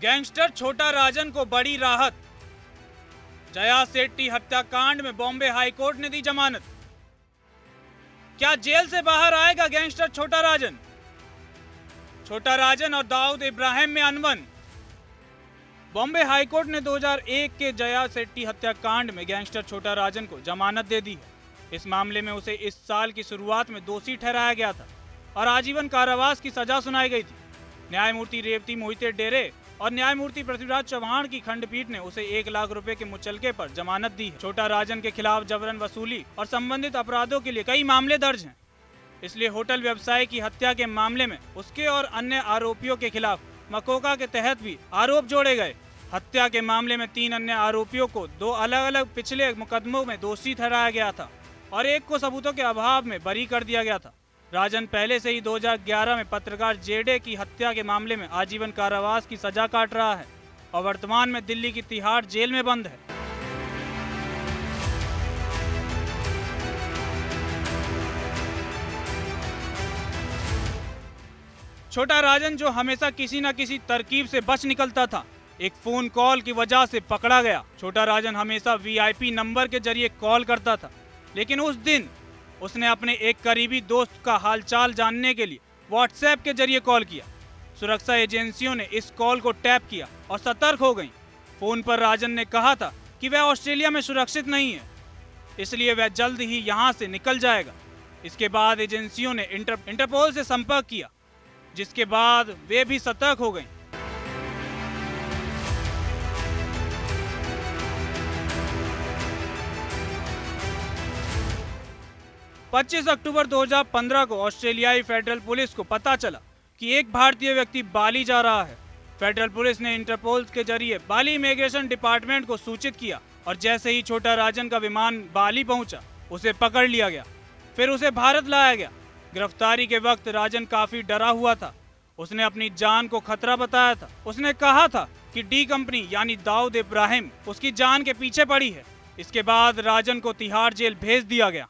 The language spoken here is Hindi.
गैंगस्टर छोटा राजन को बड़ी राहत। जया सेट्टी हत्याकांड में बॉम्बे हाईकोर्ट ने दी जमानत। क्या जेल से बाहर आएगा गैंगस्टर छोटा राजन? छोटा राजन और दाऊद इब्राहिम में अनबन। बॉम्बे हाईकोर्ट ने 2001 के जया सेट्टी हत्याकांड में गैंगस्टर छोटा राजन को जमानत दे दी है। इस मामले में उसे इस साल की शुरुआत में दोषी ठहराया गया था और आजीवन कारावास की सजा सुनाई गई थी। न्यायमूर्ति रेवती मोहिते डेरे और न्यायमूर्ति पृथ्वीराज चौहान की खंडपीठ ने उसे 1 लाख रुपए के मुचलके पर जमानत दी है। छोटा राजन के खिलाफ जबरन वसूली और संबंधित अपराधों के लिए कई मामले दर्ज हैं। इसलिए होटल व्यवसायी की हत्या के मामले में उसके और अन्य आरोपियों के खिलाफ मकोका के तहत भी आरोप जोड़े गए। हत्या के मामले में 3 अन्य आरोपियों को 2 अलग अलग पिछले मुकदमों में दोषी ठहराया गया था और एक को सबूतों के अभाव में बरी कर दिया गया था। राजन पहले से ही 2011 में पत्रकार जेडे की हत्या के मामले में आजीवन कारावास की सजा काट रहा है और वर्तमान में दिल्ली की तिहाड़ जेल में बंद है। छोटा राजन, जो हमेशा किसी न किसी तरकीब से बच निकलता था, एक फोन कॉल की वजह से पकड़ा गया। छोटा राजन हमेशा वीआईपी नंबर के जरिए कॉल करता था, लेकिन उस दिन उसने अपने एक करीबी दोस्त का हालचाल जानने के लिए व्हाट्सएप के जरिए कॉल किया। सुरक्षा एजेंसियों ने इस कॉल को टैप किया और सतर्क हो गईं। फोन पर राजन ने कहा था कि वह ऑस्ट्रेलिया में सुरक्षित नहीं है, इसलिए वह जल्द ही यहां से निकल जाएगा। इसके बाद एजेंसियों ने इंटरपोल से संपर्क किया, जिसके बाद वे भी सतर्क हो गईं। पच्चीस अक्टूबर 2015 को ऑस्ट्रेलियाई फेडरल पुलिस को पता चला कि एक भारतीय व्यक्ति बाली जा रहा है। फेडरल पुलिस ने इंटरपोल के जरिए बाली इमिग्रेशन डिपार्टमेंट को सूचित किया और जैसे ही छोटा राजन का विमान बाली पहुंचा, उसे पकड़ लिया गया। फिर उसे भारत लाया गया। गिरफ्तारी के वक्त राजन काफी डरा हुआ था। उसने अपनी जान को खतरा बताया था। उसने कहा था कि डी कंपनी यानी दाऊद इब्राहिम उसकी जान के पीछे पड़ी है। इसके बाद राजन को तिहाड़ जेल भेज दिया गया।